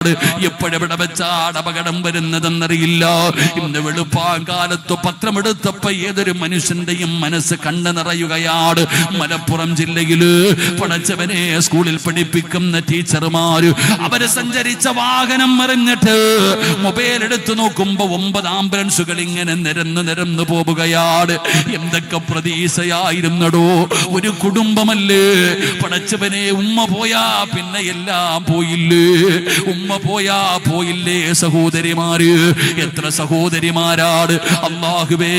എപ്പോഴെവിടെ വെച്ചാണ് അപകടം വരുന്നതെന്നറിയില്ല. ഇന്ന് വെളുപ്പാങ്കാലത്ത് പത്രമെടുത്തപ്പോ ഏതൊരു മനുഷ്യന്റെയും മനസ്സ് കണ്ണു നിറയുകയാണ്. മലപ്പുറം ജില്ലയില് പടച്ചവനെ സ്കൂളിൽ പഠിപ്പിക്കുന്ന ടീച്ചർമാര് അവര് സഞ്ചരിച്ച വാഹനം മറിഞ്ഞിട്ട് മൊബൈൽ എടുത്തു നോക്കുമ്പോ 9 ആംബുലൻസുകൾ ഇങ്ങനെ നിരന്നു പോവുകയാണ്. എന്തൊക്കെ പ്രതീക്ഷയായിരുന്നടോ. ഒരു കുടുംബമല്ലേ പടച്ചവനെ. ഉമ്മ പോയാ പിന്നെ എല്ലാം പോയില്ലേ. ഉമ്മ പോയില്ലേ സഹോദരിമാര്. എത്ര സഹോദരിമാരാണ് അല്ലാഹുവേ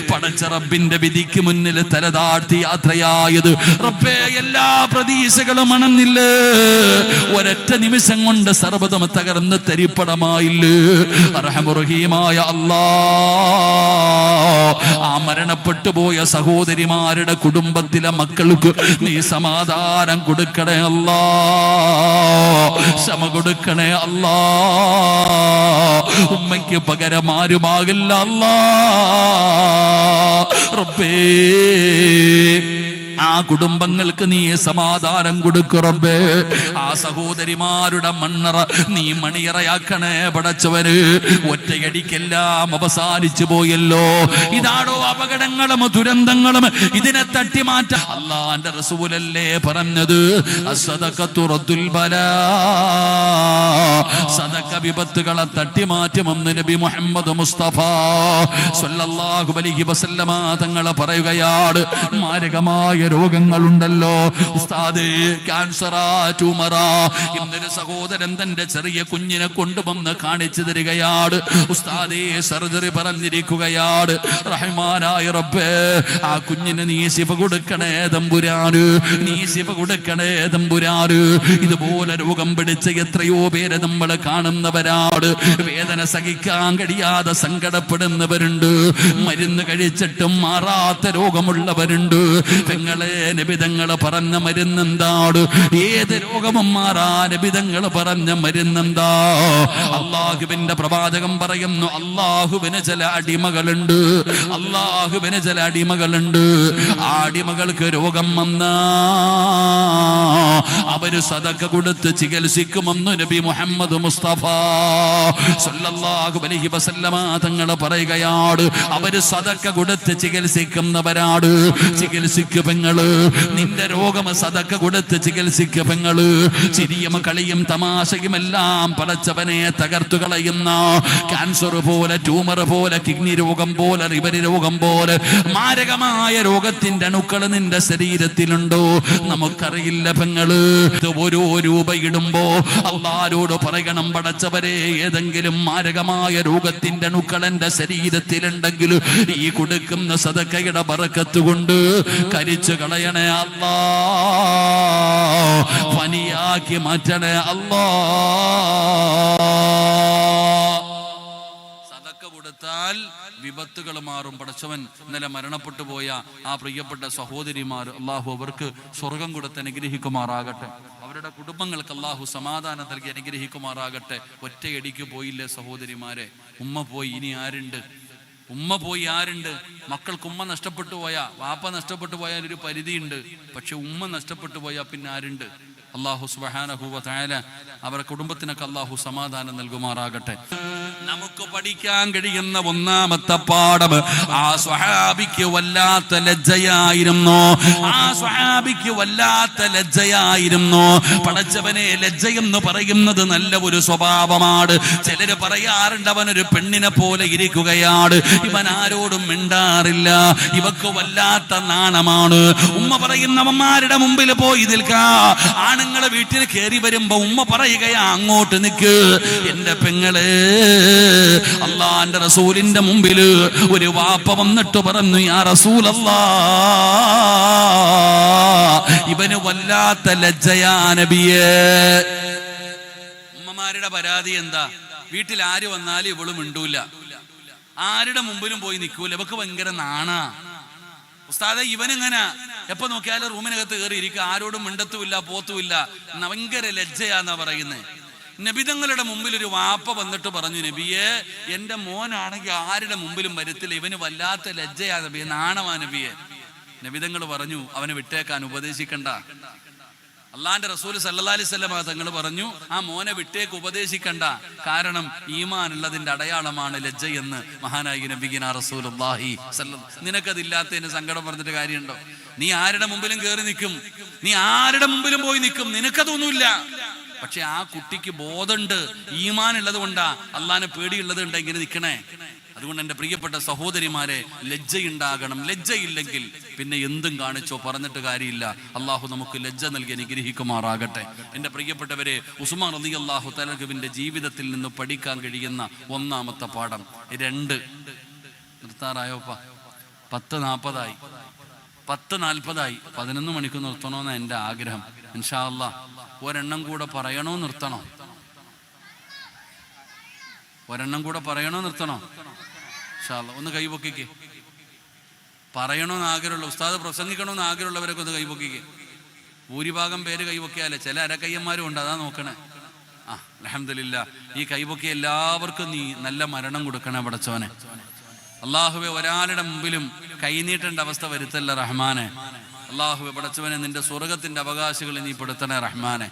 പടച്ച റബ്ബിന്റെ വിധിക്ക് മുന്നിൽ തലതാഴ്ത്തി യാത്രയായത്. റബ്ബേ എല്ലാ പ്രതീക്ഷകളും അണഞ്ഞില്ലേ. ഒരൊറ്റ നിമിഷം കൊണ്ട് സർവ്വതും തകർന്ന് തരിപ്പടമായില്ലേ. അർഹമുറഹീമായ അല്ലാഹ് ആ മരണപ്പെട്ടു പോയ സഹോദരിമാരുടെ കുടുംബത്തിലെ മക്കൾക്ക് നീ സമാധാനം കൊടുക്കണേ അല്ലാ. ക്ഷമ കൊടുക്കണേ അല്ലാ. ഉമ്മയ്ക്ക് പകരം ആരുമാകില്ല അല്ലാ. റബ്ബേ ആ കുടുംബങ്ങൾക്ക് നീ സമാധാനം കൊടുക്കു റബ്ബേ. ആ സഹോദരിമാരുടെ മണ്ണറ നീ മണിയറയാക്കണേ പടച്ചവന്. ഒറ്റയടിക്കെല്ലാം അവസാനിച്ചു പോയല്ലോ. ഇതാണോ അപകടങ്ങളും ദുരന്തങ്ങളും? ഇതിനെ തട്ടിമാറ്റ അല്ലാഹുവിന്റെ റസൂലല്ലേ പറഞ്ഞത്, അസ്സദഖത്തു റദ്ദുൽ ബലാ. സദഖ വിപത്തുകളെ തട്ടിമാറ്റുമെന്ന് നബി മുഹമ്മദ് മുസ്തഫ സ്വല്ലല്ലാഹു അലൈഹി വസല്ലമ തങ്ങൾ പറയുകയാണ്. മാരകമായ രോഗങ്ങളുണ്ടല്ലോ ഉസ്താദേ, ക്യാൻസറാ, ട്യൂമറാ. ഇന്നൊരു സഹോദരൻ തന്റെ ചെറിയ കുഞ്ഞിനെ കൊണ്ടുവന്ന് കാണിച്ചു തരികയാണ്. ഉസ്താദേ സർജറി പറഞ്ഞിരിക്കുകയാണ്. റഹ്മാനായ റബ്ബേ ആ കുഞ്ഞിന് നീ ശിഫ കൊടുക്കണേ തമ്പുരാന്. നീ ശിഫ കൊടുക്കണേ തമ്പുരാന്. ഇതുപോലെ രോഗം പിടിച്ച എത്രയോ പേരെ നമ്മൾ കാണുന്നവരാണ്. വേദന സഹിക്കാൻ കഴിയാതെ സങ്കടപ്പെടുന്നവരുണ്ട്. മരുന്ന് കഴിച്ചിട്ടും മാറാത്ത രോഗമുള്ളവരുണ്ട്. പെങ്ങളെ നബിതങ്ങള് പറഞ്ഞ മരുന്നെന്താണ്? ഏത് രോഗവും മാറാ നബിതങ്ങള് പറഞ്ഞ മരുന്നെന്താ? അള്ളാഹുവിന്റെ പ്രവാചകം പറയുന്നു, അള്ളാഹുവിന് ചില അടിമകളുണ്ട്. അള്ളാഹുവിന് ചില അടിമകളുണ്ട്. ആ അടിമകൾക്ക് രോഗം വന്നാ അവര് സദഖ കൊടുത്ത് ചികിത്സിക്കുമെന്ന് നബി മുഹമ്മദ് മുസ്തഫ സ്വല്ലല്ലാഹു അലൈഹി വസല്ലമ തങ്ങൾ പറയുകയാണ്. അവര് സദഖ കൊടുത്ത് ചികിത്സിക്കുന്നവരാണ്. ചികിത്സിക്കു പെങ്ങള്, നിന്റെ രോഗം സദഖ കൊടുത്ത് ചികിത്സിക്കു പെങ്ങള്. ചിരിയും കളിയും തമാശയും എല്ലാം പടച്ചവനെ തകർത്തു കളയുന്ന ക്യാൻസർ പോലെ, ട്യൂമർ പോലെ, കിഡ്നി രോഗം പോലെ, ലിവർ രോഗം പോലെ മാരകമായ രോഗത്തിന്റെ അണുക്കൾ നിന്റെ ശരീരത്തിലുണ്ടോ? നമുക്കറിയില്ല പെങ്ങള്. ഓരോ രൂപ ഇടുമ്പോ അള്ളാരോട് പറയണം, പടച്ചവരെ ഏതെങ്കിലും മാരകമായ രോഗത്തിന്റെ അണുക്കൾ എന്റെ ശരീരത്തിലുണ്ടെങ്കിൽ ഈ കൊടുക്കുന്ന സദഖയുടെ ബറക്കത്ത് കൊണ്ട് കരിച്ചു കളയണേ അല്ലാ. പനിയാക്കി മാറ്റണേ അല്ലാ. സദഖ കൊടുത്താൽ വിപത്തുകൾ മാറും. പടച്ചവൻ ഇന്നലെ മരണപ്പെട്ടു പോയ ആ പ്രിയപ്പെട്ട സഹോദരിമാർ അള്ളാഹു അവർക്ക് സ്വർഗം കൊടുത്ത് അനുഗ്രഹിക്കുമാറാകട്ടെ. അവരുടെ കുടുംബങ്ങൾക്ക് അള്ളാഹു സമാധാനം നൽകി അനുഗ്രഹിക്കുമാറാകട്ടെ. ഒറ്റയടിക്ക് പോയില്ലേ സഹോദരിമാരെ. ഉമ്മ പോയി, ഇനി ആരുണ്ട്? ഉമ്മ പോയി, ആരുണ്ട്? മക്കൾക്ക് ഉമ്മ നഷ്ടപ്പെട്ടു പോയാ, വാപ്പ നഷ്ടപ്പെട്ടു പോയാൽ ഒരു പരിധിയുണ്ട്. പക്ഷെ ഉമ്മ നഷ്ടപ്പെട്ടു പോയാ പിന്നെ ആരുണ്ട്? അല്ലാഹു സുബ്ഹാനഹു വ തആല അവരുടെ കുടുംബത്തിനൊക്കെ അല്ലാഹു സമാധാനം നൽകുമാറാകട്ടെ. നമുക്ക് പഠിക്കാൻ കഴിയുന്ന ഒന്നാമത്തെ പാഠം, ആ സ്വഹാബിക്ക് വല്ലാത്ത ലജ്ജയായിരുന്നു. ആ സ്വഹാബിക്ക് വല്ലാത്ത ലജ്ജയായിരുന്നു. പടച്ചവനെ, ലജ്ജയെന്ന് പറയുന്നത് നല്ല ഒരു സ്വഭാവമാണ്. ചിലര് പറയാറുണ്ട്, അവനൊരു പെണ്ണിനെ പോലെ ഇരിക്കുകയാണ്, ഇവൻ ആരോടും മിണ്ടാറില്ല, ഇവക്ക് വല്ലാത്ത നാണമാണ്. ഉമ്മ പറയുന്നവന്മാരുടെ മുമ്പിൽ പോയി നിൽക്കാ. ആണുങ്ങളെ വീട്ടിൽ കയറി വരുമ്പോ ഉമ്മ പറയുകയാ, അങ്ങോട്ട് നിൽക്ക് എന്റെ പെങ്ങളെ. അള്ളാന്റെ റസൂലിന്റെ മുമ്പിൽ ഒരു വാപ്പ വന്നിട്ട് പറഞ്ഞു, യാ റസൂലല്ലാഹ്, ഇവന് വല്ലാത്ത ലജ്ജയാ നബിയേ. ഉമ്മമാരുടെ പരാതി എന്താ? വീട്ടിൽ ആര് വന്നാലും ഇവള് മിണ്ടൂല, ആരുടെ മുമ്പിലും പോയി നിൽക്കൂല, ഇവക്ക് ഭയങ്കര നാണാ. ഉസ്താദെ, ഇവനെങ്ങനെ എപ്പോ നോക്കിയാലും റൂമിനകത്ത് കയറി ഇരിക്കുക, ആരോടും മിണ്ടത്തുമില്ല, പോത്തുമില്ല, ഭയങ്കര ലജ്ജയാന്നാ പറയുന്നത്. നബിതങ്ങളുടെ മുമ്പിൽ ഒരു വാപ്പ വന്നിട്ട് പറഞ്ഞു, നബിയെ, എന്റെ മോനാണെങ്കിൽ ആരുടെ മുമ്പിലും വരത്തില്ല, ഇവന് വല്ലാത്ത ലജ്ജയാ നബിയെ, നാണമാ നബിയെ. നബിതങ്ങൾ പറഞ്ഞു, അവനെ വിട്ടേക്കാൻ, ഉപദേശിക്കണ്ട. അള്ളാന്റെ റസൂൽ സല്ലല്ലാഹു അലൈഹി വസല്ലം തങ്ങൾ പറഞ്ഞു, ആ മോനെ വിട്ടേക്ക്, ഉപദേശിക്കണ്ട, കാരണം ഈമാൻ ഉള്ളതിന്റെ അടയാളമാണ് ലജ്ജ എന്ന് മഹാനായ നബിയിന റസൂലുള്ളാഹി സല്ലല്ലാഹു. നിനക്കതില്ലാത്തതിന് സങ്കടം പറഞ്ഞിട്ട് കാര്യമുണ്ടോ? നീ ആരുടെ മുമ്പിലും കയറി നിൽക്കും, നീ ആരുടെ മുമ്പിലും പോയി നിൽക്കും, നിനക്കതൊന്നുമില്ല. പക്ഷെ ആ കുട്ടിക്ക് ബോധമുണ്ട്, ഈമാൻ ഉള്ളത് കൊണ്ടാ, അള്ളാനെ പേടിയുള്ളത് കൊണ്ടാ ഇങ്ങനെ നിൽക്കണേ. അതുകൊണ്ട് എൻ്റെ പ്രിയപ്പെട്ട സഹോദരിമാരെ, ലജ്ജയുണ്ടാകണം. ലജ്ജയില്ലെങ്കിൽ പിന്നെ എന്തും കാണിച്ചോ പറഞ്ഞിട്ട് കാര്യമില്ല. അള്ളാഹു നമുക്ക് ലജ്ജ നൽകി അനുഗ്രഹിക്കുമാറാകട്ടെ. എൻ്റെ പ്രിയപ്പെട്ടവരെ, ഉസ്മാൻ റളിയല്ലാഹു തആല അൻഹുവിൻ്റെ ജീവിതത്തിൽ നിന്ന് പഠിക്കാൻ കഴിയുന്ന ഒന്നാമത്തെ പാഠം. 2 നിർത്താറായോപ്പാ, 10:40 10:40 11 മണിക്ക് നിർത്തണമെന്ന് എൻ്റെ ആഗ്രഹം. ഇൻഷാ അല്ലാഹ് ഒരെണ്ണം കൂടെ പറയണോ നിർത്തണോ? ഒരെണ്ണം കൂടെ പറയണോ നിർത്തണോ? ഇൻഷാ അല്ലാഹ് ഒന്ന് കൈപൊക്കിക്ക്. പറയണമെന്ന് ആഗ്രഹമുള്ള, ഉസ്താദ് പ്രസംഗിക്കണമെന്ന് ആഗ്രഹമുള്ളവരൊക്കെ ഒന്ന് കൈപൊക്കിക്ക്. ഭൂരിഭാഗം പേര് കൈപൊക്കിയാലേ, ചില അരക്കയ്യന്മാരും ഉണ്ട്, അതാ നോക്കണേ. അൽഹംദുലില്ലാഹ്, ഈ കൈപൊക്കിയ എല്ലാവർക്കും നീ നല്ല മരണം കൊടുക്കണേ പടച്ചോനെ. അള്ളാഹുവെ, ഒരാളുടെ മുമ്പിലും കൈനീട്ടേണ്ട അവസ്ഥ വരുത്തല്ല റഹ്മാനെ. അള്ളാഹുവെ പടച്ചവനെ, നിന്റെ സ്വർഗത്തിന്റെ അവകാശികളെ നീ പെടുത്തണേ റഹ്മാനെ.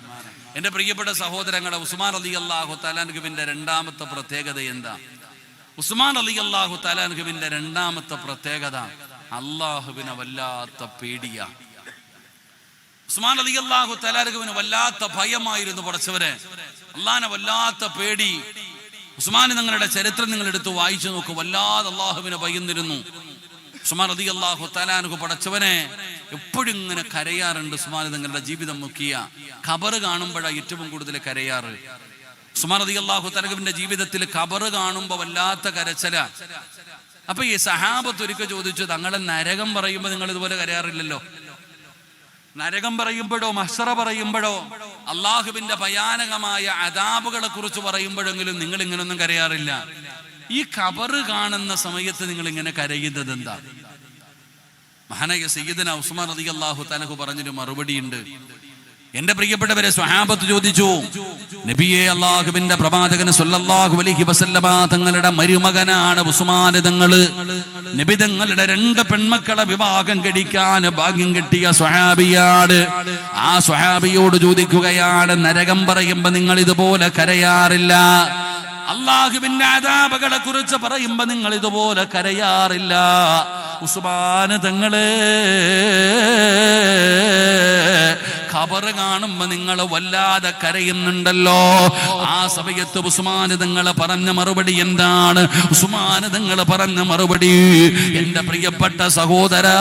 എൻ്റെ പ്രിയപ്പെട്ട സഹോദരങ്ങളെ, ഉസ്മാൻ റളിയല്ലാഹു തആല അൻഹുവിന്റെ രണ്ടാമത്തെ പ്രത്യേകത എന്താ? ഉസ്മാൻ റളിയല്ലാഹു തആല അൻഹുവിന്റെ രണ്ടാമത്തെ പ്രത്യേകത അള്ളാഹുവിനെ വല്ലാത്ത പേടിയാ. ഉസ്മാൻ റളിയല്ലാഹു തആല അൻഹുവിന് വല്ലാത്ത ഭയമായിരുന്നു പടച്ചവരെ, അള്ളാഹനെ വല്ലാത്ത പേടി. ഉസ്മാൻ നിങ്ങളുടെ ചരിത്രം നിങ്ങൾ എടുത്ത് വായിച്ചു നോക്കൂ, വല്ലാതെ അള്ളാഹുവിനെ ഭയന്നിരുന്നു ഉസ്മാൻ റളിയല്ലാഹു തആല അൻഹു. പടച്ചവനെ എപ്പോഴും ഇങ്ങനെ കരയാറുണ്ട് ഉസ്മാൻ നിങ്ങളുടെ ജീവിതം നോക്കിയ. ഖബർ കാണുമ്പോഴാണ് ഏറ്റവും കൂടുതൽ കരയാറ്. ഉസ്മാൻ റളിയല്ലാഹു തആല അൻഹുവിന്റെ ജീവിതത്തിൽ ഖബർ കാണുമ്പോൾ വല്ലാത്ത കരച്ചില. അപ്പൊ ഈ സഹാബത്ത് ഒരിക്കൽ ചോദിച്ചു, തങ്ങളെ നരകം പറയുമ്പോൾ നിങ്ങൾ ഇതുപോലെ കരയാറില്ലല്ലോ. നരകം പറയുമ്പോഴോ മഹ്ശറ പറയുമ്പോഴോ അള്ളാഹുവിന്റെ ഭയാനകമായ അദാബുകളെ കുറിച്ച് പറയുമ്പോഴെങ്കിലും നിങ്ങൾ ഇങ്ങനൊന്നും കരയാറില്ല. ഈ ഖബർ കാണുന്ന സമയത്ത് നിങ്ങൾ ഇങ്ങനെ കരയുന്നത് എന്താ? മഹാനായ സയ്യിദന ഉസ്മാൻ റളിയല്ലാഹു തആല അൻഹു പറഞ്ഞൊരു മറുപടിയുണ്ട്. എന്റെ പ്രിയപ്പെട്ടവരെ, സ്വഹാബത്ത് ചോദിച്ചു, നബിയെ, അല്ലാഹുവിന്റെ പ്രവാചകൻ സല്ലല്ലാഹു അലൈഹി വസല്ലമ തങ്ങളുടെ മരുമകനാണ് ഉസ്മാൻ തങ്ങള്. നബി തങ്ങളുടെ 2 പെൺമക്കളെ വിവാഹം കഴിക്കാൻ ഭാഗ്യം കിട്ടിയ സ്വഹാബിയാണ്. ആ സ്വഹാബിയോട് ചോദിക്കുകയാണ്, നരകം പറയുമ്പോ നിങ്ങൾ ഇതുപോലെ കരയാറില്ല, അള്ളാഹുവിന്റെ അദാബുകളെ കുറിച്ച് പറയുമ്പോ നിങ്ങൾ ഇതുപോലെ കരയാറില്ല. ഉസ്മാൻ തങ്ങളെ, ഖബർ കാണുമ്പോ നിങ്ങൾ വല്ലാതെ കരയുന്നുണ്ടല്ലോ. ആ സമയത്ത് ഉസ്മാൻ തങ്ങൾ പറഞ്ഞ മറുപടി എന്താണ്? ഉസ്മാൻ തങ്ങൾ പറഞ്ഞ മറുപടി, എന്റെ പ്രിയപ്പെട്ട സഹോദരാ,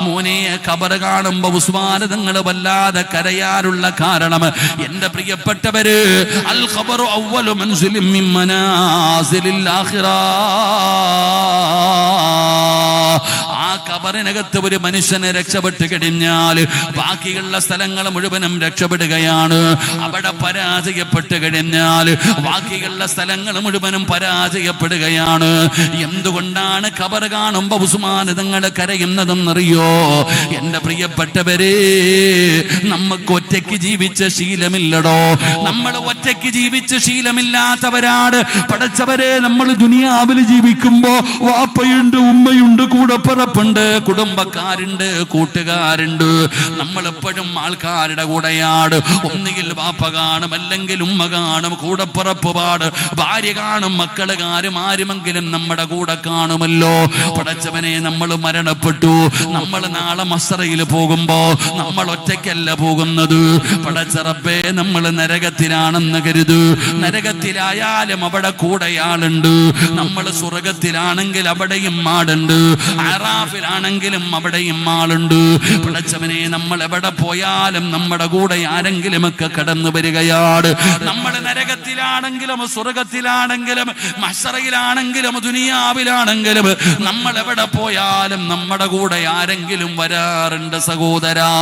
മോനെ, ഖബർ കാണുമ്പോ ഉസ്മാൻ തങ്ങൾ വല്ലാതെ കരയാറുള്ള കാരണം, എന്റെ പ്രിയപ്പെട്ടവര്, അൽ ഖബറു അവ്വലു മൻസിലിൻ മിൻ മനാസിലിൽ ആഖിറ. ആ ഖബറിനകത്ത് ഒരു മനുഷ്യനെ രക്ഷപ്പെട്ട് കഴിഞ്ഞാൽ ബാക്കിയുള്ള സ്ഥലങ്ങൾ മുഴുവനും രക്ഷപ്പെടുകയാണ്. അവിടെ പരാജയപ്പെട്ട് കഴിഞ്ഞാൽ ബാക്കിയുള്ള സ്ഥലങ്ങൾ മുഴുവനും പരാജയപ്പെടുകയാണ്. എന്തുകൊണ്ടാണ് ഖബർ കാണുമ്പോ ഉസ്മാൻ തങ്ങൾ കരയുന്നതെന്നറിയോ? എന്റെ പ്രിയപ്പെട്ടവരെ, നമുക്ക് ഒറ്റയ്ക്ക് ജീവിച്ച ശീലമില്ലടോ. നമ്മൾ ഒറ്റയ്ക്ക് ജീവിച്ച ശീലമില്ലാത്തവരാണ്. പടച്ചവരെ, നമ്മൾ ദുനിയാവിൽ ജീവിക്കുമ്പോ വാപ്പയുണ്ട്, ഉമ്മയുണ്ട്, കൂടപ്പിറപ്പുണ്ട്, കുടുംബക്കാരുണ്ട്, കൂട്ടുകാരുണ്ട്. നമ്മളെപ്പോഴും ആൾക്കാരുടെ കൂടെയാണ്. ഒന്നുകിൽ വാപ്പ കാണും, അല്ലെങ്കിൽ ഉമ്മ കാണും, കൂടപ്പിറപ്പ് പാട്, ഭാര്യ കാണും, മക്കള് കാണും, ആരുമെങ്കിലും നമ്മുടെ കൂടെ കാണുമല്ലോ. പടച്ചവനെ, നമ്മൾ മരണപ്പെട്ടു, നമ്മൾ നാളെ മസ്റയിൽ പോകുമ്പോ നമ്മൾ ഒറ്റയ്ക്കല്ല പോകുന്നത്. പടച്ച റബ്ബേ, നമ്മൾ നരകത്തിലാണെന്ന് കരുത്. നരകത്തിലായാലും അവിടെ കൂടെയാളുണ്ട്. നമ്മൾ സ്വർഗത്തിലാണെങ്കിൽ അവിടെയും ആളുണ്ട്, അറാഫിലാണെങ്കിലും അവിടെയും ആളുണ്ട്. പടച്ചവനെ, നമ്മൾ എവിടെ പോയാലും നമ്മുടെ കൂടെ ആരെങ്കിലും ഒക്കെ കടന്നു വരികയാണ്. നമ്മൾ നരകത്തിലാണെങ്കിലും സ്വർഗത്തിലാണെങ്കിലും മഹ്ശറയിലാണെങ്കിലും ദുനിയാവിലാണെങ്കിലും നമ്മൾ എവിടെ പോയാലും നമ്മുടെ കൂടെ ആരെങ്കിലും വരാറുണ്ട് സഹോദരാ.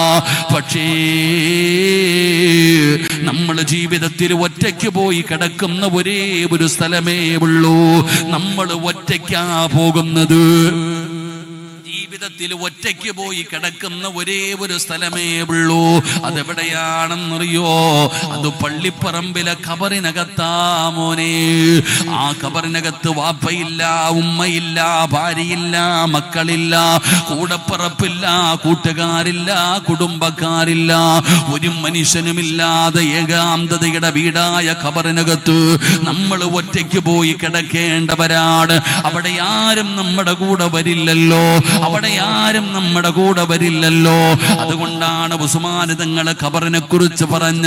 പക്ഷേ നമ്മൾ ജീവിതത്തിൽ ഒറ്റയ്ക്ക് പോയി കിടക്കുന്ന ഒരേ ഒരു സ്ഥലമേ ഉള്ളൂ. നമ്മൾ ഒറ്റയ്ക്കാ പോകുന്നത്. ജീവിതത്തിൽ ഒറ്റയ്ക്ക് പോയി കിടക്കുന്ന ഒരേ ഒരു സ്ഥലമേ ഉള്ളൂ. അതെവിടെയാണെന്നറിയോ? അത് പള്ളിപ്പറമ്പിലെ ഖബറിനകത്താ മോനെ. ആ ഖബറിനകത്ത് വാപ്പയില്ല, ഉമ്മയില്ല, ഭാര്യയില്ല, മക്കളില്ല, കൂടപ്പറപ്പില്ല, കൂട്ടുകാരില്ല, കുടുംബക്കാരില്ല, ഒരു മനുഷ്യനുമില്ലാതെ ഏകാന്തതയുടെ വീടായ ഖബറിനകത്ത് നമ്മൾ ഒറ്റയ്ക്ക് പോയി കിടക്കേണ്ടവരാണ്. അവിടെ ആരും നമ്മുടെ കൂടെ വരില്ലല്ലോ, അവിടെ ആരും നമ്മുടെ കൂടെ വരില്ലല്ലോ. അതുകൊണ്ടാണ് ഉസ്മാൻ തങ്ങൾ ഖബറിനെ കുറിച്ച് പറഞ്ഞ,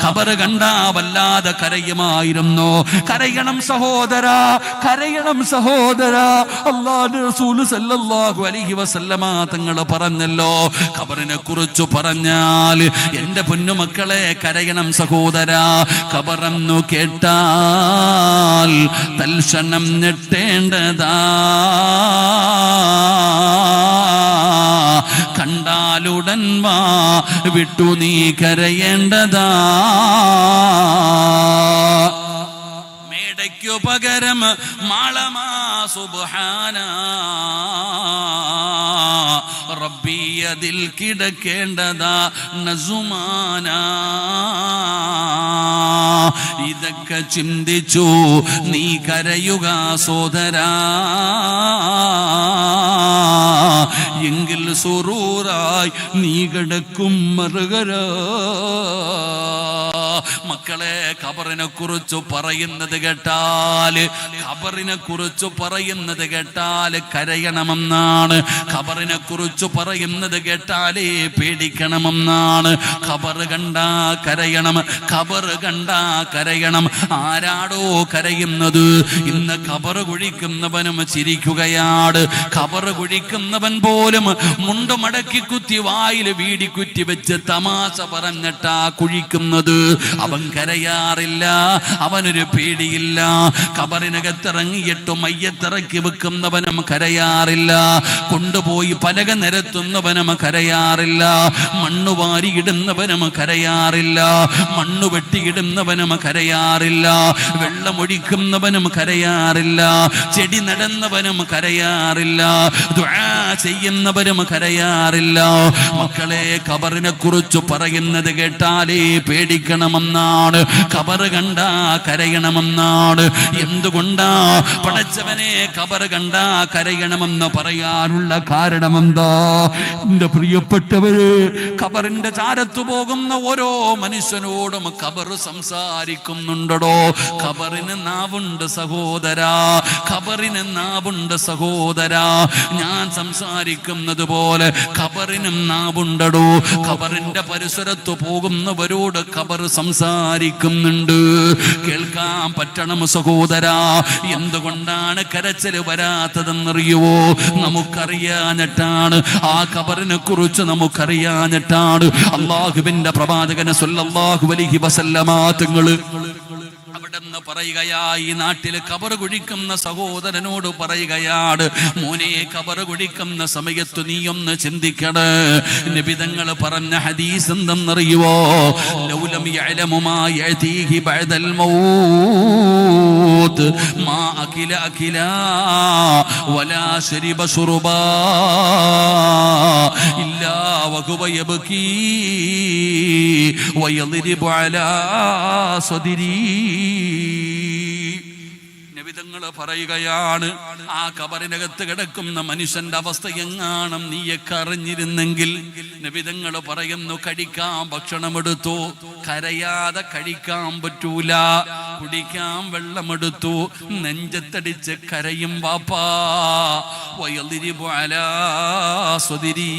ഖബർ കണ്ടാ വല്ലാതെ കരയുമായിരുന്നു. കരയണം സഹോദരാ, കരയണം സഹോദരാ. അല്ലാഹുവിന്റെ റസൂൽ സല്ലല്ലാഹു അലൈഹി വസല്ലമ തങ്ങൾ പറഞ്ഞല്ലോ, ഖബറിനെ കുറിച്ച് പറഞ്ഞാൽ എന്റെ പൊന്നുമക്കളെ കരയണം സഹോദരാ. ഖബറെന്നു കേട്ടാൽ തൽക്ഷണം ഞെട്ടേണ്ടതാ, കണ്ടാലുടൻ വാ വിട്ടു നീ കരയേണ്ടതാ. മേടയ്ക്കു പകരം മാളമാ സുബ്ഹാന റബ്ബി അതിൽ കിടക്കേണ്ടതാ നസുമാന. ഇതൊക്കെ ചിന്തിച്ചു നീ കരയുക സോദരാ, എങ്കിൽ സുറൂറായി നീ കിടക്കും മറുകരാ. മക്കളെ, ഖബറിനെ കുറിച്ച് പറയുന്നത് കേട്ടാല്, ഖബറിനെ കുറിച്ച് പറയുന്നത് കേട്ടാല് കരയണമെന്നാണ്. ഖബറിനെ കുറിച്ച് പറയുന്നത് കേട്ടാലേ പേടിക്കണമെന്നാണ്. ഖബർ കണ്ടാ കരയണം, ഖബർ കണ്ടാ കരയണം. ആരാടോ കരയുന്നത്? ഇന്ന് ഖബർ കുഴിക്കുന്നവനും ചിരിക്കുകയാണ്. ഖബർ കുഴിക്കുന്നവൻ പോലും മുണ്ട് മടക്കി കുത്തി വായിൽ വീടി കുറ്റി വെച്ച് തമാശ പറഞ്ഞിട്ടാ കുഴിക്കുന്നത്. അവൻ കരയാറില്ല, അവനൊരു പേടിയില്ല. ഖബറിനകത്തിറങ്ങിയിട്ട് മയ്യത്തിറക്കി വെക്കുന്നവനും കരയാറില്ല, കൊണ്ടുപോയി പലക നിരത്തുന്നവനും കരയാറില്ല, മണ്ണ് വാരിയിടുന്നവനും കരയാറില്ല, മണ്ണ് വെട്ടിയിടുന്നവനും കരയാറില്ല, വെള്ളമൊഴിക്കുന്നവനും കരയാറില്ല, ചെടി നടന്നവനും കരയാറില്ല, ദുആ ചെയ്യുന്നവനും കരയാറില്ല. മക്കളെ, ഖബറിനെ കുറിച്ച് പറയുന്നത് കേട്ടാലേ പേടിക്കണമെന്നാണ്, ഖബർ കണ്ടാ കരയണമെന്നാണ്. എന്തുകൊണ്ടാ പടച്ചവനെ ഖബർ കണ്ടാ കരയണമെന്ന് പറയാനുള്ള കാരണമെന്താ? എന്റെ പ്രിയപ്പെട്ടവര്, ഖബറിന്റെ ചാരത്തു പോകുന്ന ഓരോ മനുഷ്യനോടും ഖബർ സംസാരിക്കുന്നുണ്ടോ? ഖബറിന് നാവുണ്ട് സഹോദരാ, ഖബറിന് നാവുണ്ട് സഹോദരാ. ഞാൻ സംസാരിക്കുന്നത് പോലെ ഖബറിനും നാവുണ്ടടോ. ഖബറിന്റെ പരിസരത്ത് പോകുന്നവരോട് ഖബർ സംസാരിക്കുന്നുണ്ട്. കേൾക്കാൻ പറ്റണം സഹോദരാ. എന്തുകൊണ്ടാണ് കരച്ചിൽ വരാത്തതെന്നറിയുവോ? നമുക്കറിയാഞ്ഞിട്ടാണ്. ആ ഖബറിനെ കുറിച്ച് നമുക്കറിയാഞ്ഞിട്ടാണ്. അല്ലാഹുവിന്റെ പ്രവാചകൻ സ്വല്ലല്ലാഹു അലൈഹി വസല്ലമ തങ്ങള് അവിടെന്ന് പറയുകയായി, ഈ നാട്ടിൽ ഖബർ കുഴിക്കുന്ന സഹോദരനോട് പറയുകയാണ്, മോനെ ഖബർ കുഴിക്കുന്ന സമയത്ത് നീ ഒന്ന് ചിന്തിക്കണേ. നബി തങ്ങൾ പറഞ്ഞ ഹദീസ് എന്തെന്നറിയുവോ? ലൗലം യഅലമു മാ യഅതീഹി ബഅദൽ മൗത്ത് മാ അകില അകിലാ വലാ ശരിബ ശുർബാ ഇല്ലാ വഹുവ യബ്കീ വയദ്രിബു അലാ സദ്രീ. നബിതങ്ങൾ പറയുകയാണ്, ആ ഖബറിനകത്ത് കിടക്കുന്ന മനുഷ്യന്റെ അവസ്ഥ എങ്ങാണം നീയൊക്കെ അറിഞ്ഞിരുന്നെങ്കിൽ. നബിതങ്ങൾ പറയുന്നു, കഴിക്കാൻ ഭക്ഷണമെടുത്തു, കരയാതെ കഴിക്കാൻ പറ്റൂല. കുടിക്കാൻ വെള്ളമെടുത്തു, നെഞ്ചത്തടിച്ച് കരയും വാപ്പാ. വയദ്രിബു അലാ സദ്രീ.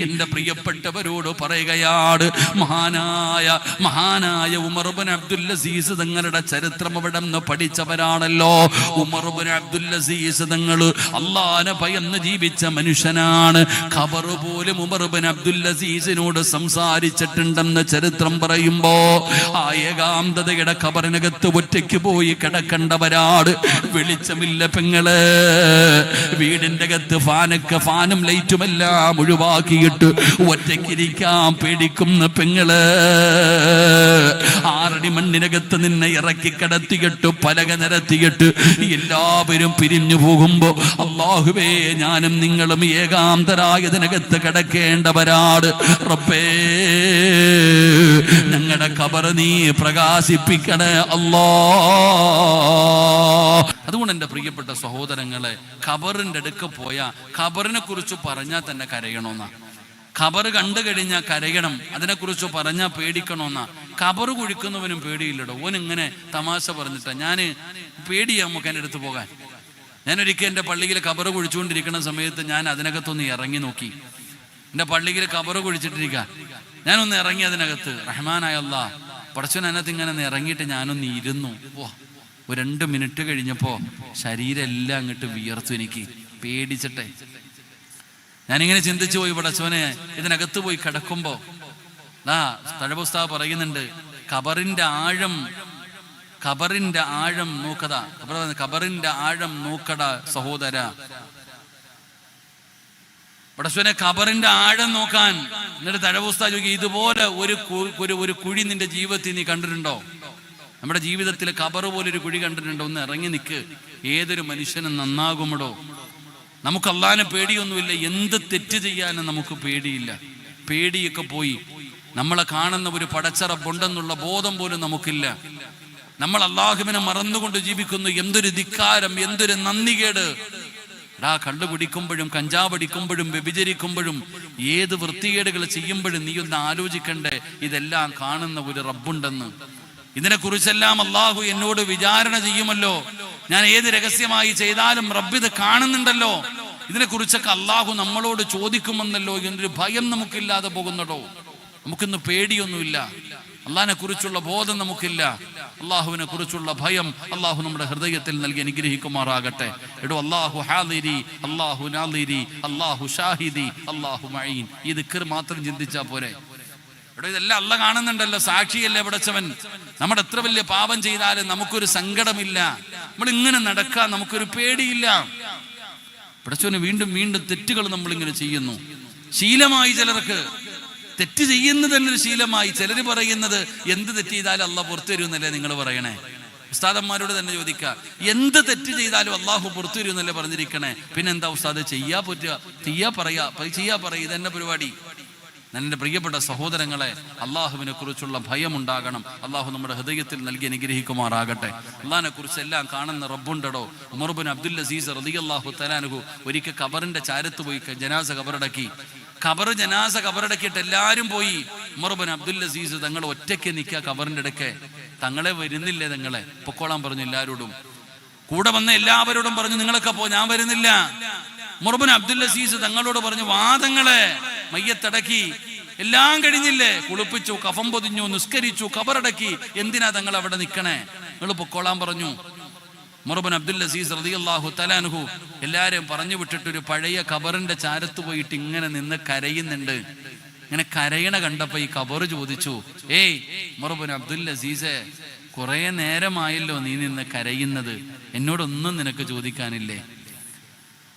എന്റെ പ്രിയപ്പെട്ടവരോട് പറയുകയാണ്, മഹാനായ ഉമർ ഇബ്നു അബ്ദുൽ അസീസ് തങ്ങളുടെ ചരിത്രം അവിടെ നിന്ന് പഠിച്ചവരാണല്ലോ. ഉമർ ഇബ്നു അബ്ദുൽ അസീസ് തങ്ങൾ അല്ലാഹുവിനെ ഭയന്ന് ജീവിച്ച മനുഷ്യനാണ്. ഖബർ പോലും ഉമർ ഇബ്നു അബ്ദുൽ അസീസിനോട് സംസാരിച്ചിട്ടുണ്ടെന്ന് ചരിത്രം പറയുമ്പോ, ആ ഏകാന്തതയുടെ ഖബറിനകത്ത് ഒറ്റയ്ക്ക് പോയി കിടക്കണ്ടവരാട്. വെളിച്ചമില്ല പെങ്ങള്, വീടിന്റെ അകത്ത് ഫാനും ലൈറ്റുമെല്ലാം ഒഴിവാക്കിയിട്ട് ഒറ്റയ്ക്കിരിക്കാൻ പേടിക്കുന്ന പെങ്ങള്, 6 അടി മണ്ണിനകത്ത് നിന്നെ ഇറക്കി കിടത്തിയിട്ട് പലക നിരത്തിയിട്ട് എല്ലാവരും പിരിഞ്ഞു പോകുമ്പോ അല്ലാഹുവേ ഞാനും നിങ്ങളും ഏകാന്തരായതിനകത്ത് കിടക്കേണ്ടവരാട്. റബ്ബേ ഞങ്ങളുടെ ഖബർ നീ പ്രകാശിപ്പിക്കണേ അല്ലാ. അതുകൊണ്ട് എൻ്റെ പ്രിയപ്പെട്ട സഹോദരങ്ങളെ, ഖബറിൻ്റെ അടുക്ക പോയാ ഖബറിനെ കുറിച്ച് പറഞ്ഞാൽ തന്നെ കരയണമെന്നാ. ഖബർ കണ്ടു കഴിഞ്ഞാൽ കരയണം, അതിനെക്കുറിച്ച് പറഞ്ഞാൽ പേടിക്കണമെന്നാ. ഖബർ കുഴിക്കുന്നവനും പേടിയില്ലടോ. ഓനിങ്ങനെ തമാശ പറഞ്ഞിട്ടാ. ഞാൻ പേടിയാ നമുക്ക് എൻ്റെ അടുത്ത് പോകാൻ. ഞാനൊരിക്കൽ എൻ്റെ പള്ളിയിൽ ഖബർ കുഴിച്ചുകൊണ്ടിരിക്കുന്ന സമയത്ത് ഞാൻ അതിനകത്തൊന്ന് ഇറങ്ങി നോക്കി. എൻ്റെ പള്ളിയിൽ ഖബർ കുഴിച്ചിട്ടിരിക്കുക, ഞാനൊന്ന് ഇറങ്ങി അതിനകത്ത്. റഹ്മാനായ അല്ലാഹ് പടച്ചോൻ അതിനകത്ത് ഇങ്ങനെ ഇറങ്ങിയിട്ട് ഞാനൊന്ന് ഇരുന്നു. ഒരു 2 മിനിറ്റ് കഴിഞ്ഞപ്പോൾ ശരീരം എല്ലാം അങ്ങോട്ട് വിയർത്തു. എനിക്ക് പേടിച്ചിട്ടെ ഞാനിങ്ങനെ ചിന്തിച്ചു പോയി, പടച്ചോനെ ഇതിനകത്ത് പോയി കിടക്കുമ്പോ തഴപുസ്തകം പറയുന്നുണ്ട്, ഖബറിന്റെ ആഴം നോക്കടാ, ഖബറിന്റെ ആഴം നോക്കടാ സഹോദര. പടച്ചോനെ ഖബറിന്റെ ആഴം നോക്കാൻ. എന്നിട്ട് തഴപുസ്തകം ചോദിക്കുക, ഇതുപോലെ ഒരു കുഴി നിന്റെ ജീവിതത്തിൽ നീ കണ്ടിട്ടുണ്ടോ? നമ്മുടെ ജീവിതത്തിൽ ഖബർ പോലൊരു കുഴി കണ്ടിട്ടുണ്ടോ? ഒന്ന് ഇറങ്ങി നിൽക്ക്. ഏതൊരു മനുഷ്യനും നന്നാകുമടോ. നമുക്ക് അല്ലാഹുവിനെ പേടിയൊന്നുമില്ല, എന്ത് തെറ്റ് ചെയ്യാനും നമുക്ക് പേടിയില്ല. പേടിയൊക്കെ പോയി. നമ്മളെ കാണുന്ന ഒരു പടച്ചറബുണ്ടെന്നുള്ള ബോധം പോലും നമുക്കില്ല. നമ്മൾ അല്ലാഹുവിനെ മറന്നുകൊണ്ട് ജീവിക്കുന്നു. എന്തൊരു ധിക്കാരം, എന്തൊരു നന്ദികേട്. കണ്ടുപിടിക്കുമ്പോഴും കഞ്ചാവടിക്കുമ്പോഴും വ്യഭിചരിക്കുമ്പോഴും ഏത് വൃത്തികേടുകൾ ചെയ്യുമ്പോഴും നീ ഒന്ന് ആലോചിക്കണ്ടേ, ഇതെല്ലാം കാണുന്ന ഒരു റബ്ബുണ്ടെന്ന്. ഇതിനെക്കുറിച്ചെല്ലാം അല്ലാഹു എന്നോട് വിചാരണ ചെയ്യുമല്ലോ. ഞാൻ ഏത് രഹസ്യമായി ചെയ്താലും റബ്ബിത് കാണുന്നുണ്ടല്ലോ. ഇതിനെക്കുറിച്ചൊക്കെ അല്ലാഹു നമ്മളോട് ചോദിക്കുമെന്നല്ലോ എന്നൊരു ഭയം നമുക്കില്ലാതെ പോകുന്നടോ. നമുക്കിന്ന് പേടിയൊന്നുമില്ല. അള്ളാഹിനെ കുറിച്ചുള്ള ബോധം നമുക്കില്ല. അള്ളാഹുവിനെ കുറിച്ചുള്ള ഭയം അള്ളാഹു നമ്മുടെ ഹൃദയത്തിൽ നൽകി അനുഗ്രഹിക്കുമാറാകട്ടെ. എടോ, അള്ളാഹു ഹാദിരി, അള്ളാഹു നാദിരി, അള്ളാഹു ഷാഹിദി, അള്ളാഹു മഈൻ. ഈ ദിക്ർ മാത്രം ചിന്തിച്ചാ പോരെ. എടോ, ഇതെല്ലാം അള്ളാഹ് കാണുന്നുണ്ടല്ലോ, സാക്ഷിയല്ലേ പടച്ചവൻ. നമ്മുടെ എത്ര വലിയ പാപം ചെയ്താലും നമുക്കൊരു സങ്കടമില്ല. നമ്മൾ ഇങ്ങനെ നടക്കാൻ നമുക്കൊരു പേടിയില്ല. പടച്ചവന് വീണ്ടും വീണ്ടും തെറ്റുകൾ നമ്മളിങ്ങനെ ചെയ്യുന്നു. ശീലമായി ചിലർക്ക് തെറ്റ് ചെയ്യുന്നത് തന്നെ ഒരു ശീലമായി. ചിലർ പറയുന്നത് എന്ത് തെറ്റ് ചെയ്താലും അള്ളാഹ് പുറത്തു തരുമെന്നല്ലേ നിങ്ങൾ പറയണേ. ഉസ്താദന്മാരോട് തന്നെ ചോദിക്കുക, എന്ത് തെറ്റ് ചെയ്താലും അള്ളാഹു പുറത്തു തരുമെന്നല്ലേ പറഞ്ഞിരിക്കണേ. പിന്നെന്താ ഉസ്താദ് ചെയ്യാ പറ്റുക? ചെയ്യാ പറയാ ഇതെന്നെ പരിപാടി. എൻ്റെ പ്രിയപ്പെട്ട സഹോദരങ്ങളെ, അള്ളാഹുവിനെ കുറിച്ചുള്ള ഭയം ഉണ്ടാകണം. അള്ളാഹു നമ്മുടെ ഹൃദയത്തിൽ നൽകി അനുഗ്രഹിക്കുമാറാകട്ടെ. അള്ളാഹിനെ കുറിച്ച് എല്ലാം കാണുന്ന റബ്ബുണ്ടടോ. ഉമർ ബിൻ അബ്ദുൽ അസീസ് റളിയല്ലാഹു തആല അൻഹു ഒരിക്കൽ ഖബറിന്റെ ചാരത്ത് പോയി ജനാസ ഖബറടക്കി. ജനാസ ഖബറടക്കിയിട്ട് എല്ലാവരും പോയി. ഉമർ ബിൻ അബ്ദുൽ അസീസ് തങ്ങൾ ഒറ്റയ്ക്ക് നിൽക്കുക ഖബറിന്റെ ഇടയ്ക്ക്. തങ്ങളെ വരുന്നില്ലേ, തങ്ങളെ പൊക്കോളാൻ പറഞ്ഞു. എല്ലാവരോടും കൂടെ വന്ന എല്ലാവരോടും പറഞ്ഞു, നിങ്ങളൊക്കെ പോ, ഞാൻ വരുന്നില്ല. ഉമർ ബിൻ അബ്ദുൽ അസീസ് തങ്ങളോട് പറഞ്ഞു, വാദങ്ങളെ മയ്യത്തടക്കി, എല്ലാം കഴിഞ്ഞില്ലേ, കുളിപ്പിച്ചു, കഫം പൊതിഞ്ഞു, നിസ്കരിച്ചു, ഖബറടക്കി, എന്തിനാ തങ്ങൾ അവിടെ നിൽക്കണേ? നിങ്ങൾ പൊക്കോളാൻ പറഞ്ഞു. ഉമർ ബിൻ അബ്ദുൽ അസീസ് റളിയല്ലാഹു തആല അൻഹു എല്ലാവരെയും പറഞ്ഞു വിട്ടിട്ട് ഒരു പഴയ ഖബറിന്റെ ചാരത്ത് പോയിട്ട് ഇങ്ങനെ നിന്ന് കരയുന്നുണ്ട്. ഇങ്ങനെ കരയണ കണ്ടപ്പോ ഈ ഖബർ ചോദിച്ചു, ഏയ് ഉമർ ബിൻ അബ്ദുൽ അസീസെ, കുറെ നേരമായല്ലോ നീ നിന്ന് കരയുന്നത്, എന്നോടൊന്നും നിനക്ക് ചോദിക്കാനില്ലേ?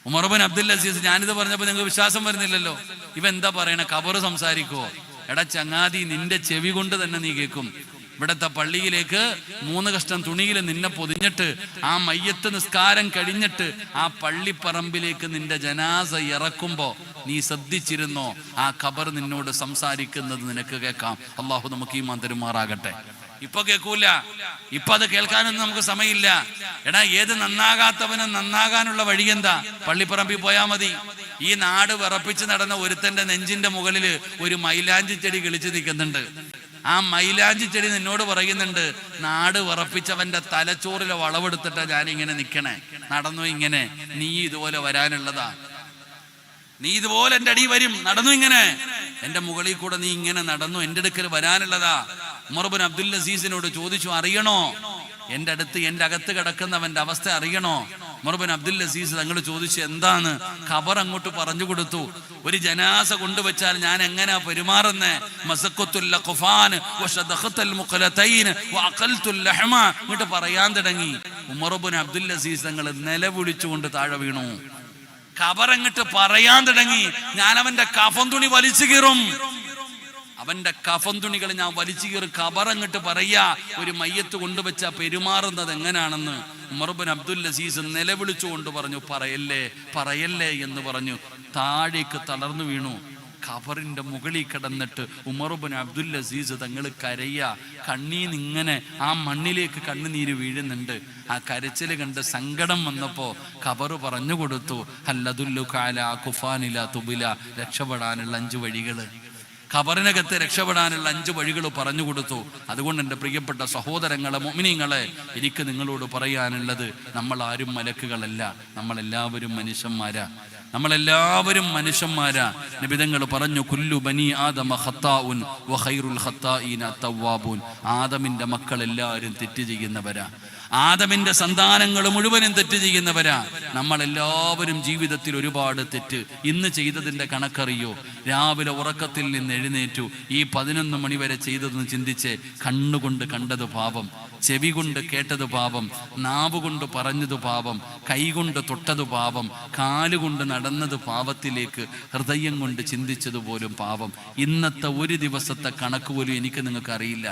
ഉമർ ബിൻ അബ്ദുൽ അസീസ്, ഞാനിത് പറഞ്ഞപ്പോ നിങ്ങൾക്ക് വിശ്വാസം വരുന്നില്ലല്ലോ. ഇവ എന്താ പറയണ? ഖബർ സംസാരിക്കുവോ? എടാ ചങ്ങാതി, നിന്റെ ചെവി കൊണ്ട് തന്നെ നീ കേൾക്കും. ഇവിടത്തെ പള്ളിയിലേക്ക് 3 കഷ്ണം തുണിയിൽ നിന്നെ പൊതിഞ്ഞിട്ട് ആ മയ്യത്ത് നിസ്കാരം കഴിഞ്ഞിട്ട് ആ പള്ളിപ്പറമ്പിലേക്ക് നിന്റെ ജനാസ ഇറക്കുമ്പോ നീ ശ്രദ്ധിച്ചിരുന്നോ? ആ ഖബർ നിന്നോട് സംസാരിക്കുന്നത് നിനക്ക് കേൾക്കാം. അള്ളാഹു നമുക്ക് ഈമാൻ തരുമാറാകട്ടെ. ഇപ്പൊ കേൾക്കൂല, ഇപ്പൊ അത് കേൾക്കാനൊന്നും നമുക്ക് സമയമില്ല. എടാ, ഏത് നന്നാകാത്തവനും നന്നാകാനുള്ള വഴി എന്താ? പള്ളിപ്പറമ്പിൽ പോയാ മതി. ഈ നാട് വിറപ്പിച്ച് നടന്ന ഒരുത്തന്റെ നെഞ്ചിന്റെ മുകളില് ഒരു മൈലാഞ്ചി ചെടി കിളിച്ചു നിൽക്കുന്നുണ്ട്. ആ മൈലാഞ്ചി ചെടി നിന്നോട് പറയുന്നുണ്ട്, നാട് വിറപ്പിച്ചവന്റെ തലച്ചോറിലെ വളവെടുത്തിട്ടാ ഞാനിങ്ങനെ നിക്കണേ, നടന്നു ഇങ്ങനെ, നീ ഇതുപോലെ വരാനുള്ളതാ, നീ ഇതുപോലെ എൻ്റെ അടി വരും, നടന്നു ഇങ്ങനെ, എൻ്റെ മുകളിൽ കൂടെ നീ ഇങ്ങനെ നടന്നു, എൻ്റെ അടുക്കൽ വരാനുള്ളതാ. ഉമർ ബിൻ അബ്ദുൽ അസീസിനോട് ചോദിച്ചു, അറിയണോ എൻ്റെ അടുത്ത്, എൻ്റെ അകത്ത് കിടക്കുന്നവന്റെ അവസ്ഥ അറിയണോ? ഉമർ ബിൻ അബ്ദുൽ അസീസ് തങ്ങൾ ചോദിച്ചു, എന്താണ്? ഖബർ അങ്ങോട്ട് പറഞ്ഞു കൊടുത്തു. ഒരു ജനാസ കൊണ്ടുവച്ചാൽ ഞാൻ എങ്ങനെയാ പെരുമാറുന്നേ? ഇങ്ങോട്ട് പറയാൻ തുടങ്ങി. ഉമർ ബിൻ അബ്ദുൽ അസീസ് തങ്ങൾ നിലവിളിച്ചുകൊണ്ട് താഴെ വീണു. ഖബറങ്ങിട്ട് പറയാൻ തുടങ്ങി, ഞാൻ അവന്റെ കഫൻ തുണി വലിച്ചു കീറും, അവന്റെ കഫൻ തുണികൾ ഞാൻ വലിച്ചു കീറും. ഖബറങ്ങിട്ട് പറയാ, ഒരു മയ്യത്ത് കൊണ്ടുവച്ച പെരുമാറുന്നത് എങ്ങനെയാണെന്ന്. ഉമർ ബിൻ അബ്ദുൽ അസീസ് നിലവിളിച്ചുകൊണ്ട് പറഞ്ഞു, പറയല്ലേ പറയല്ലേ എന്ന് പറഞ്ഞു. താഴേക്ക് തളർന്നു വീണു. ഖബറിന്റെ മുകളിൽ കിടന്നിട്ട് ഉമർ ബിൻ അബ്ദുൽ അസീസ് തങ്ങൾ കരയാ. കണ്ണീന്നിങ്ങനെ ആ മണ്ണിലേക്ക് കണ്ണുനീര് വീഴുന്നുണ്ട്. ആ കരച്ചില് കണ്ട് സങ്കടം വന്നപ്പോ ഖബർ പറഞ്ഞു കൊടുത്തു, ഹല്ലദുല്ലുക അലാ കുഫാനില തുബില, രക്ഷപ്പെടാനുള്ള 5 വഴികള്. ഖബറിനകത്ത് രക്ഷപ്പെടാനുള്ള 5 വഴികൾ പറഞ്ഞു കൊടുത്തു. അതുകൊണ്ട് എൻ്റെ പ്രിയപ്പെട്ട സഹോദരങ്ങളെ, മുഅ്മിനീങ്ങളെ, എനിക്ക് നിങ്ങളോട് പറയാനുള്ളത്, നമ്മൾ ആരും മലക്കുകളല്ല, നമ്മളെല്ലാവരും മനുഷ്യന്മാരാ. നമ്മളെല്ലാവരും മനുഷ്യന്മാരാ. നബി തങ്ങൾ പറഞ്ഞു, കുല്ലു ബനി ആദമ ഖത്താഉൻ വ ഖൈറുൽ ഖത്താഈന അത്തവ്വാബൂൻ. ആദമിന്റെ മക്കൾ എല്ലാവരും തെറ്റ് ചെയ്യുന്നവരാ. ആദമിന്റെ സന്താനങ്ങൾ മുഴുവനും തെറ്റ് ചെയ്യുന്നവരാ. നമ്മളെല്ലാവരും ജീവിതത്തിൽ ഒരുപാട് തെറ്റ്. ഇന്ന് ചെയ്തതിന്റെ കണക്കറിയോ? രാവിലെ ഉറക്കത്തിൽ നിന്ന് എഴുന്നേറ്റു, ഈ 11 മണി വരെ ചെയ്തതെന്ന് ചിന്തിച്ച്, കണ്ണുകൊണ്ട് കണ്ടത് പാപം, ചെവി കൊണ്ട് കേട്ടത് പാപം, നാവുകൊണ്ട് പറഞ്ഞത് പാപം, കൈകൊണ്ട് തൊട്ടത് പാപം, കാലുകൊണ്ട് നടന്നത് പാപത്തിലേക്ക്, ഹൃദയം കൊണ്ട് ചിന്തിച്ചതുപോലും പാപം. ഇന്നത്തെ ഒരു ദിവസത്തെ കണക്ക് പോലും എനിക്ക് നിങ്ങൾക്ക് അറിയില്ല.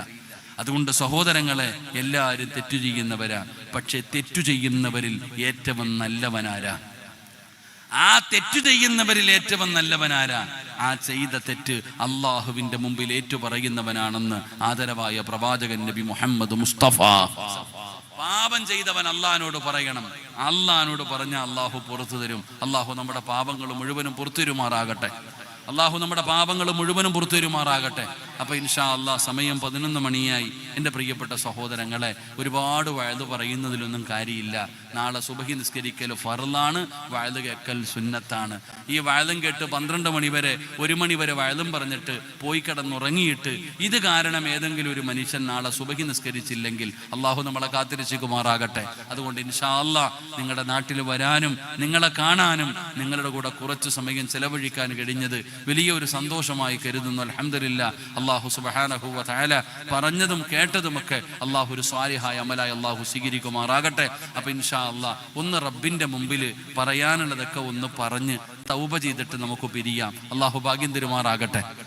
അതുകൊണ്ട് സഹോദരങ്ങളെ, എല്ലാവരും തെറ്റു ചെയ്യുന്നവരാ. പക്ഷെ തെറ്റു ചെയ്യുന്നവരിൽ ഏറ്റവും നല്ലവനാരാ? ആ തെറ്റു ചെയ്യുന്നവരിൽ ഏറ്റവും നല്ലവനാരാ? ആ ചെയ്ത തെറ്റ് അള്ളാഹുവിന്റെ മുമ്പിൽ ഏറ്റുപറയുന്നവനാണെന്ന് ആദരവായ പ്രവാചകൻ നബി മുഹമ്മദ് മുസ്തഫ. പാപം ചെയ്തവൻ അള്ളാഹിനോട് പറയണം. അള്ളാഹിനോട് പറഞ്ഞ അള്ളാഹു പുറത്തു തരും. അള്ളാഹു നമ്മുടെ പാപങ്ങൾ മുഴുവനും പുറത്തു തരുമാറാകട്ടെ. അള്ളാഹു നമ്മുടെ പാപങ്ങൾ മുഴുവനും പുറത്തു തരുമാറാകട്ടെ. അപ്പോൾ ഇൻഷാ അള്ളാഹ് സമയം 11 മണിയായി. എൻ്റെ പ്രിയപ്പെട്ട സഹോദരങ്ങളെ, ഒരുപാട് വഅദ് പറയുന്നതിലൊന്നും കാര്യമില്ല. നാളെ സുബഹി നിസ്കരിക്കൽ ഫർളാണ്, വഅദ് കേൾക്കൽ സുന്നത്താണ്. ഈ വഅദും കേട്ട് 12 മണി വരെ 1 മണി വരെ വഅദും പറഞ്ഞിട്ട് പോയി കിടന്നുറങ്ങിയിട്ട് ഇത് കാരണം ഏതെങ്കിലും ഒരു മനുഷ്യൻ നാളെ സുബഹി നിസ്കരിച്ചില്ലെങ്കിൽ അള്ളാഹു നമ്മളെ കാത്തിരക്ഷിക്കുമാറാകട്ടെ. അതുകൊണ്ട് ഇൻഷാ അള്ളാഹ് നിങ്ങളുടെ നാട്ടിൽ വരാനും നിങ്ങളെ കാണാനും നിങ്ങളുടെ കൂടെ കുറച്ച് സമയം ചെലവഴിക്കാൻ കഴിഞ്ഞത് വലിയൊരു സന്തോഷമായി കരുതുന്നു. അൽഹംദുലില്ലാഹ്. അള്ളാഹു സുബ്ഹാനഹു വ തആല പറഞ്ഞതും കേട്ടതുമൊക്കെ അള്ളാഹു ഒരു സ്വാലിഹായ അമലായി അള്ളാഹു സ്വീകരിക്കുമാറാകട്ടെ. അപ്പൊ ഇൻഷാ അള്ളാഹ് ഒന്ന് റബ്ബിന്റെ മുമ്പിൽ പറയാനുള്ളതൊക്കെ ഒന്ന് പറഞ്ഞ് തൗബ ചെയ്തിട്ട് നമുക്ക് പിരിയാം. അള്ളാഹു ഭാഗ്യം തരുമാറാകട്ടെ.